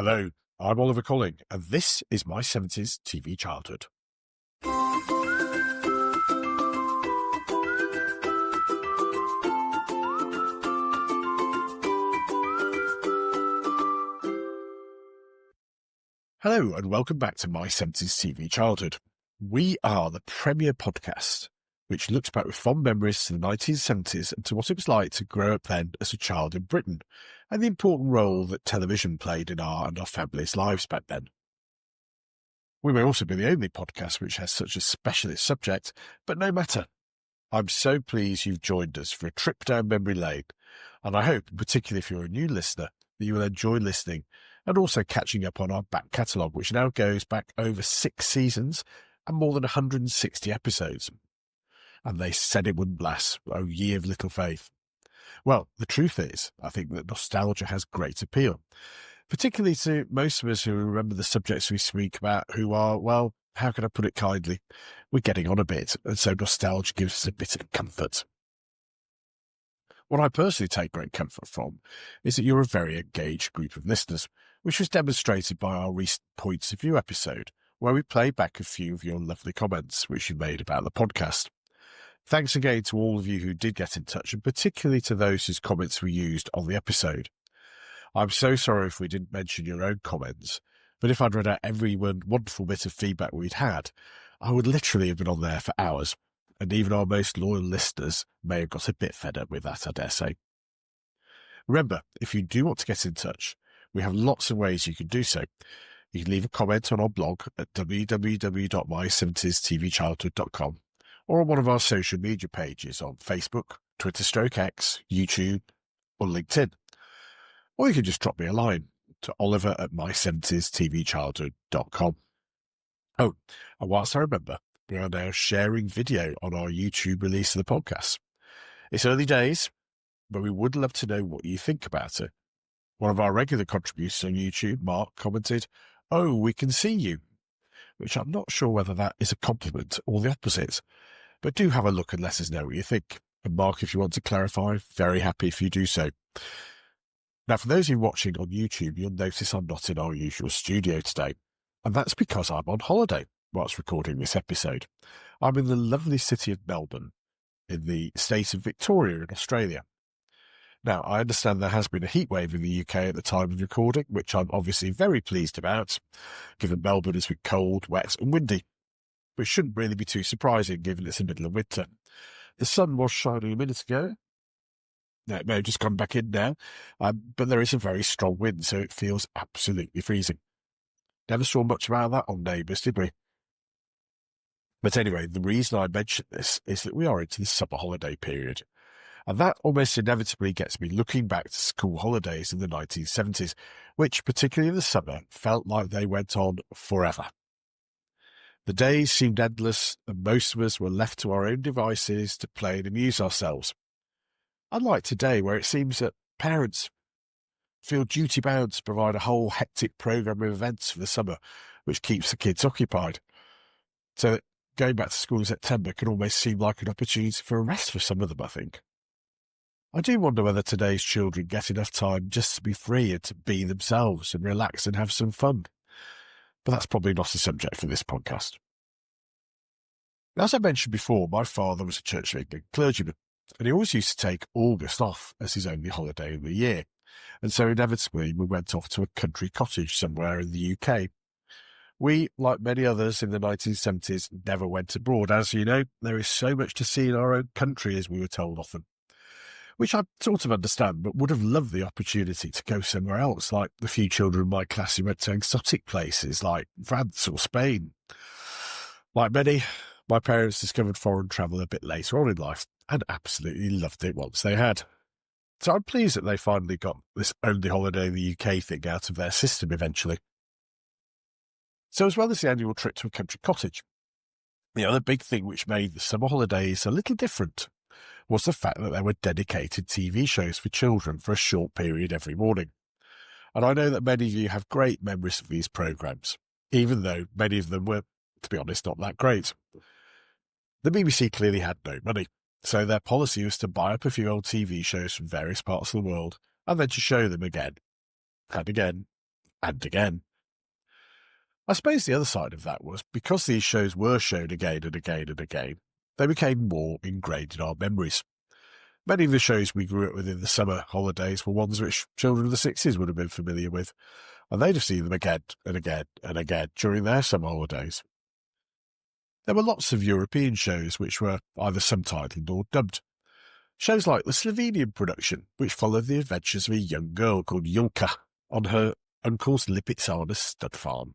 Hello, I'm Oliver Colling, and this is my 70s TV childhood. Hello, and welcome back to my 70s TV childhood. We are the premier podcast which looks back with fond memories to the 1970s and to what it was like to grow up then as a child in Britain, and the important role that television played in our and our families' lives back then. We may also be the only podcast which has such a specialist subject, but no matter. I'm so pleased you've joined us for a trip down memory lane, and I hope, particularly if you're a new listener, that you will enjoy listening and also catching up on our back catalogue, which now goes back over 6 seasons and more than 160 episodes. And they said it wouldn't last. Oh, ye of little faith. Well, the truth is, I think that nostalgia has great appeal, particularly to most of us who remember the subjects we speak about, who are, well, how can I put it kindly? We're getting on a bit, and so nostalgia gives us a bit of comfort. What I personally take great comfort from is that you're a very engaged group of listeners, which was demonstrated by our recent Points of View episode, where we played back a few of your lovely comments which you made about the podcast. Thanks again to all of you who did get in touch, and particularly to those whose comments were used on the episode. I'm so sorry if we didn't mention your own comments, but if I'd read out every wonderful bit of feedback we'd had, I would literally have been on there for hours, and even our most loyal listeners may have got a bit fed up with that, I dare say. Remember, if you do want to get in touch, we have lots of ways you can do so. You can leave a comment on our blog at www.my70stvchildhood.com, or on one of our social media pages on Facebook, Twitter/X, YouTube, or LinkedIn. Or you can just drop me a line to oliver@my70stvchildhood.com. Oh, and whilst I remember, we are now sharing video on our YouTube release of the podcast. It's early days, but we would love to know what you think about it. One of our regular contributors on YouTube, Mark, commented, "Oh, we can see you," which I'm not sure whether that is a compliment or the opposite. But do have a look and let us know what you think. And Mark, if you want to clarify, very happy if you do so. Now, for those of you watching on YouTube, you'll notice I'm not in our usual studio today. And that's because I'm on holiday whilst recording this episode. I'm in the lovely city of Melbourne, in the state of Victoria in Australia. Now, I understand there has been a heatwave in the UK at the time of recording, which I'm obviously very pleased about, given Melbourne has been cold, wet and windy. Which shouldn't really be too surprising, given it's the middle of winter. The sun was shining a minute ago. Now, it may have just come back in now, but there is a very strong wind, so it feels absolutely freezing. Never saw much about that on Neighbours, did we? But anyway, the reason I mention this is that we are into the summer holiday period. And that almost inevitably gets me looking back to school holidays in the 1970s, which, particularly in the summer, felt like they went on forever. The days seemed endless, and most of us were left to our own devices to play and amuse ourselves. Unlike today, where it seems that parents feel duty-bound to provide a whole hectic programme of events for the summer, which keeps the kids occupied. So that going back to school in September can almost seem like an opportunity for a rest for some of them, I think. I do wonder whether today's children get enough time just to be free and to be themselves and relax and have some fun. But that's probably not a subject for this podcast. As I mentioned before, my father was a Church of England clergyman, and he always used to take August off as his only holiday of the year. And so inevitably we went off to a country cottage somewhere in the UK. We, like many others in the 1970s, never went abroad. As you know, there is so much to see in our own country, as we were told often. Which I sort of understand, but would have loved the opportunity to go somewhere else, like the few children in my class who went to exotic places like France or Spain. Like many, my parents discovered foreign travel a bit later on in life and absolutely loved it once they had. So I'm pleased that they finally got this only holiday in the UK thing out of their system eventually. So as well as the annual trip to a country cottage, the other big thing which made the summer holidays a little different was the fact that there were dedicated TV shows for children for a short period every morning. And I know that many of you have great memories of these programmes, even though many of them were, to be honest, not that great. The BBC clearly had no money, so their policy was to buy up a few old TV shows from various parts of the world and then to show them again and again and again. I suppose the other side of that was, because these shows were shown again and again and again, they became more ingrained in our memories. Many of the shows we grew up with in the summer holidays were ones which children of the 60s would have been familiar with, and they'd have seen them again and again and again during their summer holidays. There were lots of European shows which were either subtitled or dubbed. Shows like the Slovenian production, which followed the adventures of a young girl called Julka on her uncle's Lipizzaner stud farm.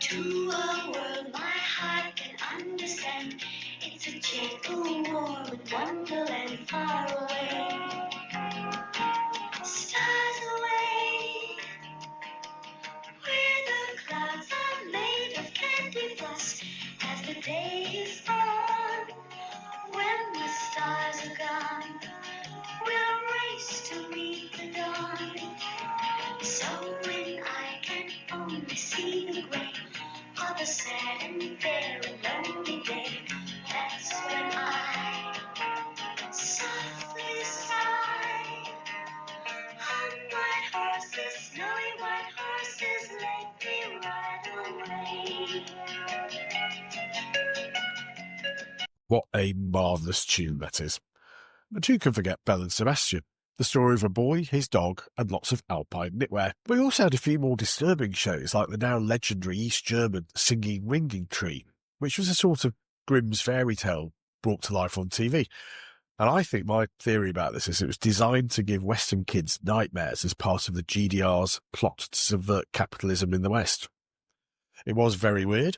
To a world my heart can understand. It's a gentle, warm wonderland far away. Stars away, where the clouds are made of candy dust. As the day is on, when the stars are gone, we'll race to meet the dawn. So when I can only see the gray of a sad and very lonely day, that's when I softly sigh. On white horses, snowy white horses, let me ride away. What a marvellous tune that is. But who can forget Belle and Sebastian? The story of a boy, his dog, and lots of alpine knitwear. We also had a few more disturbing shows, like the now legendary East German Singing Ringing Tree, which was a sort of Grimm's fairy tale brought to life on TV. And I think my theory about this is it was designed to give Western kids nightmares as part of the GDR's plot to subvert capitalism in the West. It was very weird,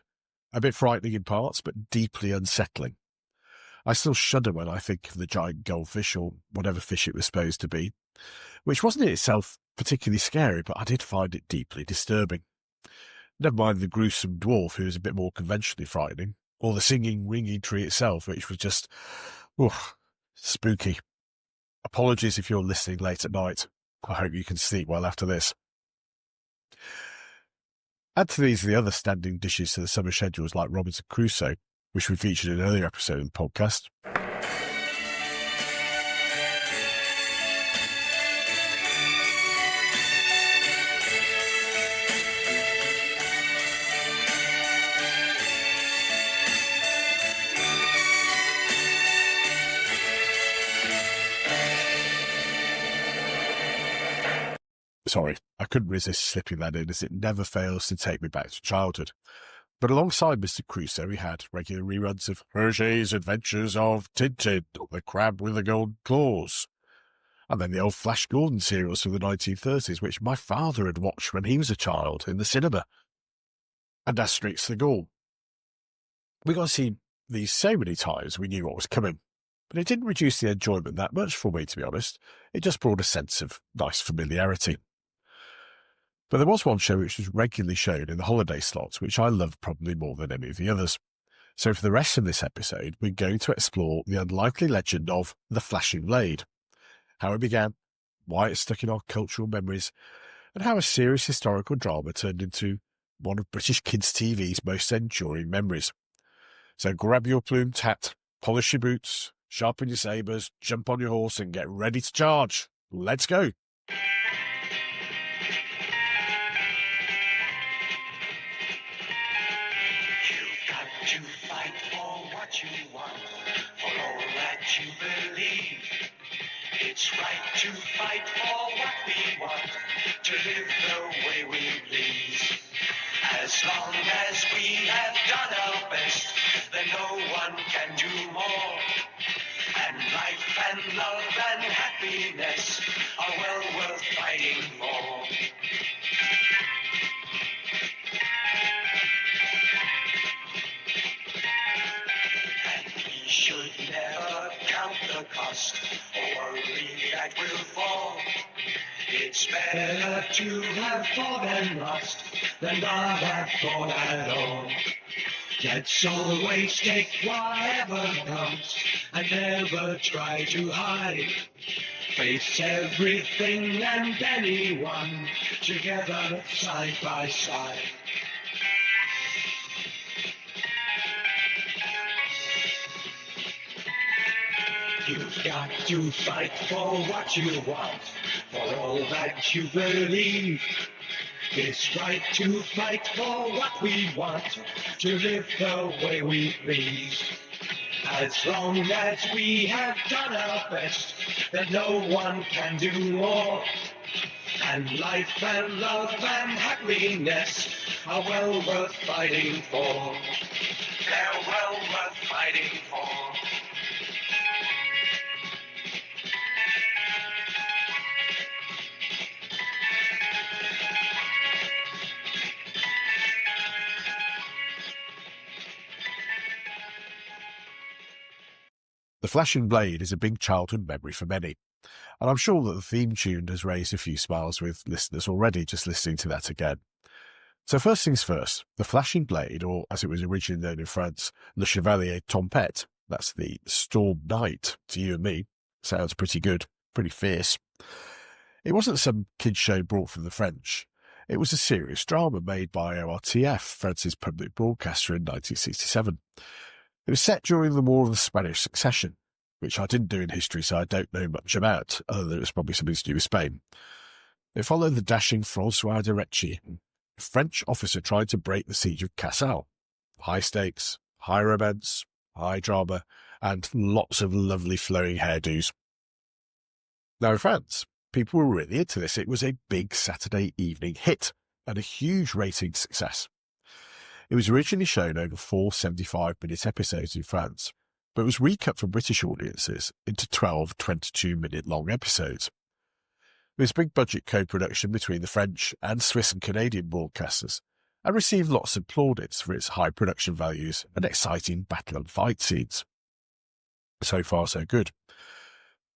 a bit frightening in parts, but deeply unsettling. I still shudder when I think of the giant goldfish, or whatever fish it was supposed to be, which wasn't in itself particularly scary, but I did find it deeply disturbing. Never mind the gruesome dwarf, who was a bit more conventionally frightening, or the singing ringing tree itself, which was just, spooky. Apologies if you're listening late at night. I hope you can sleep well after this. Add to these the other standing dishes to the summer schedules, like Robinson Crusoe, which we featured in an earlier episode of the podcast. Sorry, I couldn't resist slipping that in, as it never fails to take me back to childhood. But alongside Mr. Crusoe, we had regular reruns of Hergé's Adventures of Tintin, the Crab with the Gold Claws, and then the old Flash Gordon serials from the 1930s, which my father had watched when he was a child in the cinema, and Asterix the Gaul. We got to see these so many times we knew what was coming, but it didn't reduce the enjoyment that much for me, to be honest. It just brought a sense of nice familiarity. But there was one show which was regularly shown in the holiday slots, which I loved probably more than any of the others. So for the rest of this episode, we're going to explore the unlikely legend of the Flashing Blade, how it began, why it stuck in our cultural memories, and how a serious historical drama turned into one of British kids' TV's most enduring memories. So grab your plumed hat, polish your boots, sharpen your sabres, jump on your horse, and get ready to charge. Let's go! To fight for what you want, for all that you believe. It's right to fight for what we want, to live the way we please. As long as we have done our best, then no one can do more. And life and love and happiness are well worth fighting for. Should never count the cost, or worry that we'll fall. It's better to have fought and lost than not have fought at all. Let's always take whatever comes and never try to hide. face everything and anyone, together side by side. You've got to fight for what you want, for all that you believe. It's right to fight for what we want, to live the way we please. As long as we have done our best, then no one can do more. And life and love and happiness are well worth fighting for. They're well worth fighting for. The Flashing Blade is a big childhood memory for many, and I'm sure that the theme tune has raised a few smiles with listeners already just listening to that again. So first things first, the Flashing Blade, or as it was originally known in France, Le Chevalier Tempête, that's the Storm Knight to you and me, sounds pretty good, pretty fierce. It wasn't some kids' show brought from the French. It was a serious drama made by ORTF, France's public broadcaster, in 1967. It was set during the War of the Spanish Succession, which I didn't do in history, so I don't know much about, other than it was probably something to do with Spain. It followed the dashing François de Rechy, a French officer trying to break the siege of Cassel. High stakes, high romance, high drama, and lots of lovely flowing hairdos. Now in France, people were really into this. It was a big Saturday evening hit and a huge rating success. It was originally shown over 4 75-minute episodes in France, but was recut for British audiences into 12 22-minute-long episodes. It was a big-budget co-production between the French and Swiss and Canadian broadcasters, and received lots of plaudits for its high production values and exciting battle and fight scenes. So far, so good.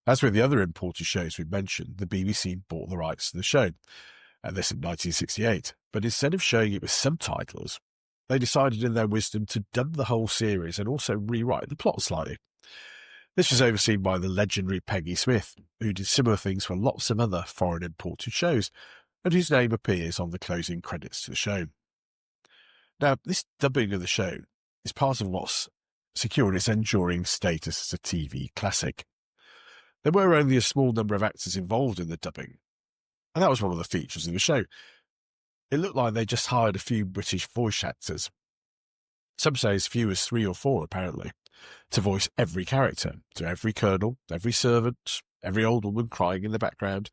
As with the other imported shows we've mentioned, the BBC bought the rights to the show, and this in 1968, but instead of showing it with subtitles, they decided in their wisdom to dub the whole series and also rewrite the plot slightly. This was overseen by the legendary Peggy Smith, who did similar things for lots of other foreign imported shows, and whose name appears on the closing credits to the show. Now, this dubbing of the show is part of what's secured its enduring status as a TV classic. There were only a small number of actors involved in the dubbing, and that was one of the features of the show. It looked like they just hired a few British voice actors, some say as few as 3 or 4 apparently, to voice every character, to every colonel, every servant, every old woman crying in the background,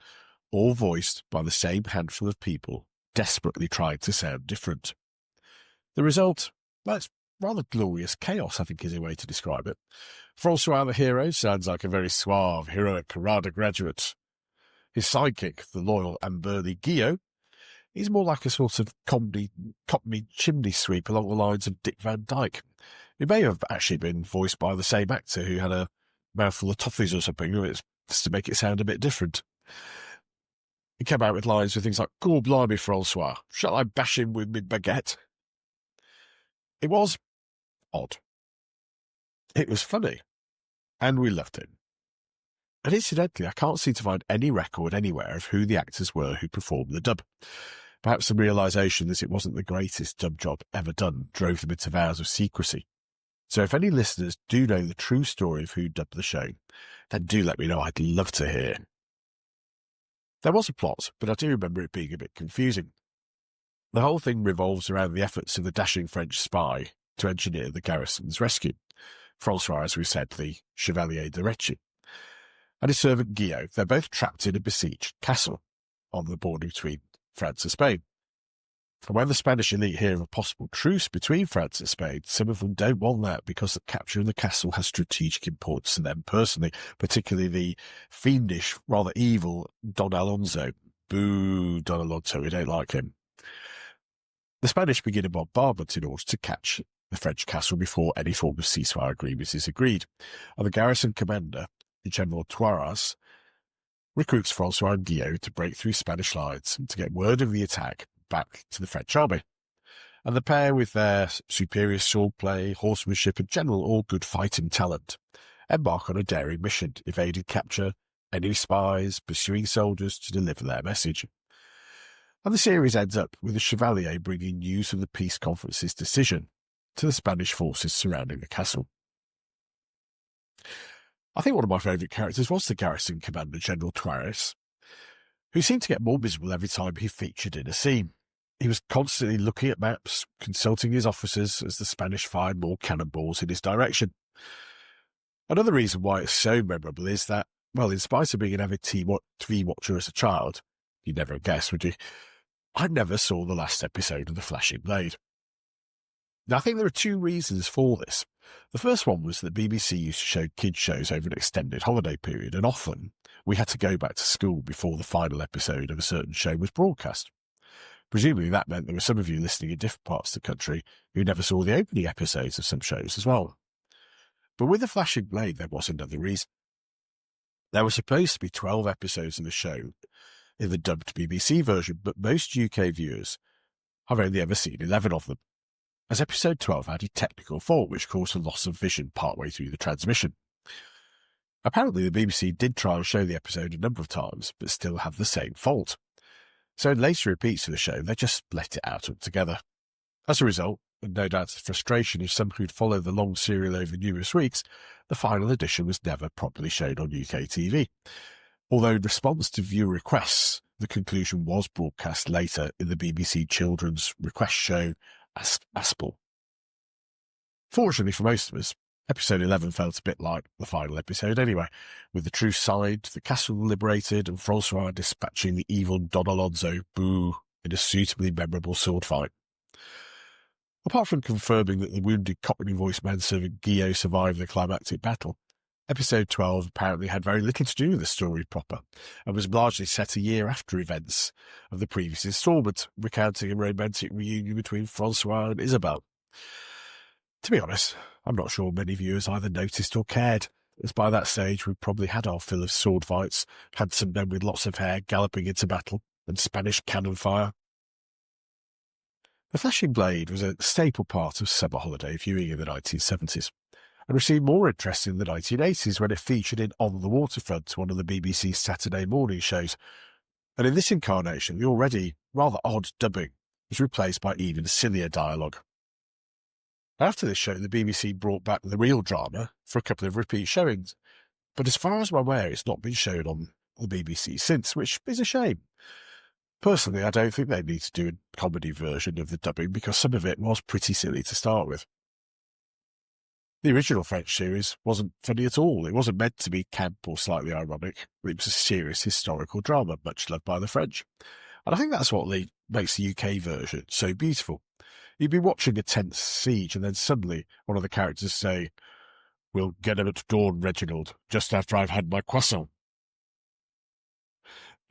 all voiced by the same handful of people, desperately trying to sound different. The result? Well, it's rather glorious chaos, I think is a way to describe it. François the hero sounds like a very suave, heroic Carrada graduate. His sidekick, the loyal and burly Guillot, he's more like a sort of cockney chimney sweep along the lines of Dick Van Dyke, who may have actually been voiced by the same actor who had a mouthful of toffees or something, just to make it sound a bit different. He came out with lines with things like, "God blimey, François, shall I bash him with my baguette?" It was odd. It was funny, and we loved him. And incidentally, I can't seem to find any record anywhere of who the actors were who performed the dub. Perhaps the realisation that it wasn't the greatest dub job ever done drove them into vows of secrecy. So if any listeners do know the true story of who dubbed the show, then do let me know. I'd love to hear. There was a plot, but I do remember it being a bit confusing. The whole thing revolves around the efforts of the dashing French spy to engineer the garrison's rescue. François, as we said, the Chevalier de Rechy, and his servant Guillot. They're both trapped in a besieged castle on the border between France and Spain. And when the Spanish elite hear of a possible truce between France and Spain, some of them don't want that because the capture of the castle has strategic importance to them personally, particularly the fiendish, rather evil Don Alonso. Boo, Don Alonso, we don't like him. The Spanish begin a bombardment in order to catch the French castle before any form of ceasefire agreement is agreed, and the garrison commander, General Toiras, recruits François and Guillot to break through Spanish lines and to get word of the attack back to the French army. And the pair, with their superior swordplay, horsemanship and general all-good fighting talent, embark on a daring mission, evading capture enemy spies pursuing soldiers to deliver their message. And the series ends up with the Chevalier bringing news of the peace conference's decision to the Spanish forces surrounding the castle. I think one of my favourite characters was the garrison commander, General Tuares, who seemed to get more miserable every time he featured in a scene. He was constantly looking at maps, consulting his officers as the Spanish fired more cannonballs in his direction. Another reason why it's so memorable is that, well, in spite of being an avid TV watcher as a child, you'd never have guessed, would you? I never saw the last episode of The Flashing Blade. Now, I think there are two reasons for this. The first one was that BBC used to show kids' shows over an extended holiday period, and often we had to go back to school before the final episode of a certain show was broadcast. Presumably that meant there were some of you listening in different parts of the country who never saw the opening episodes of some shows as well. But with The Flashing Blade, there was another reason. There were supposed to be 12 episodes of the show in the dubbed BBC version, but most UK viewers have only ever seen 11 of them, as episode 12 had a technical fault which caused a loss of vision partway through the transmission. Apparently the BBC did try and show the episode a number of times, but still have the same fault. So in later repeats of the show, they just let it out altogether. As a result, and no doubt to frustration of some who'd followed the long serial over numerous weeks, the final edition was never properly shown on UK TV. Although in response to viewer requests, the conclusion was broadcast later in the BBC children's request show Aspel. Fortunately for most of us, episode 11 felt a bit like the final episode anyway, with the truth signed, the castle liberated, and Francois dispatching the evil Don Alonso, Boo, in a suitably memorable sword fight. Apart from confirming that the wounded cockney voiced manservant Guillot survived the climactic battle, episode 12 apparently had very little to do with the story proper, and was largely set a year after events of the previous instalment, recounting a romantic reunion between Francois and Isabelle. To be honest, I'm not sure many viewers either noticed or cared, as by that stage we'd probably had our fill of sword fights, handsome men with lots of hair galloping into battle, and Spanish cannon fire. The Flashing Blade was a staple part of summer holiday viewing in the 1970s, and received more interest in the 1980s when it featured in On the Waterfront, one of the BBC's Saturday morning shows. And in this incarnation, the already rather odd dubbing was replaced by even sillier dialogue. After this show, the BBC brought back the real drama for a couple of repeat showings, but as far as I'm aware, it's not been shown on the BBC since, which is a shame. Personally, I don't think they need to do a comedy version of the dubbing because some of it was pretty silly to start with. The original French series wasn't funny at all. It wasn't meant to be camp or slightly ironic. It was a serious historical drama, much loved by the French. And I think that's what makes the UK version so beautiful. You'd be watching a tense siege and then suddenly one of the characters say, "We'll get him at dawn, Reginald, just after I've had my croissant."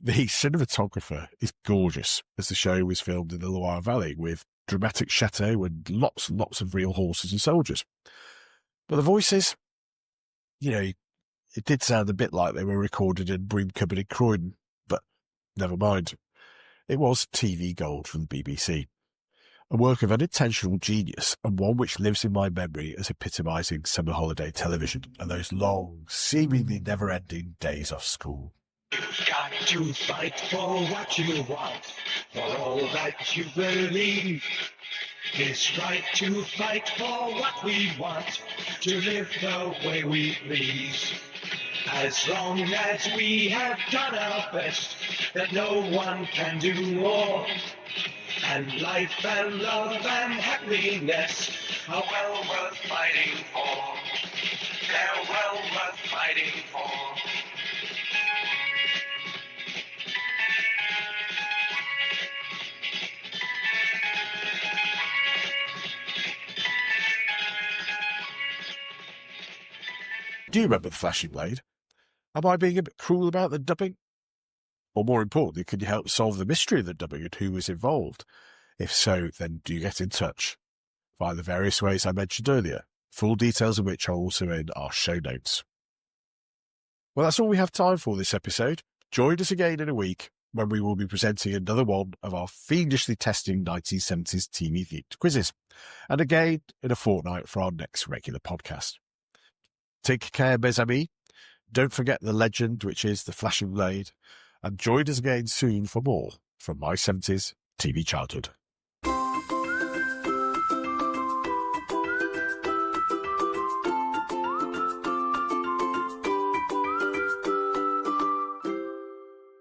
The cinematographer is gorgeous, as the show was filmed in the Loire Valley with dramatic chateau and lots of real horses and soldiers. But the voices, it did sound a bit like they were recorded in Broomcupboard in Croydon, but never mind. It was TV gold from the BBC. A work of unintentional genius, and one which lives in my memory as epitomising summer holiday television and those long, seemingly never-ending days off school. You've got to fight for what you want, for all that you believe. It's right to fight for what we want, to live the way we please. As long as we have done our best, that no one can do more. And life and love and happiness are well worth fighting for. They're well worth fighting for. Do you remember The Flashing Blade? Am I being a bit cruel about the dubbing? Or more importantly, can you help solve the mystery of the dubbing and who was involved? If so, then do get in touch via the various ways I mentioned earlier, full details of which are also in our show notes. Well, that's all we have time for this episode. Join us again in a week when we will be presenting another one of our fiendishly testing 1970s TV-themed quizzes, and again in a fortnight for our next regular podcast. Take care, mes amis. Don't forget the legend, which is the Flashing Blade, and join us again soon for more from my 70s TV childhood.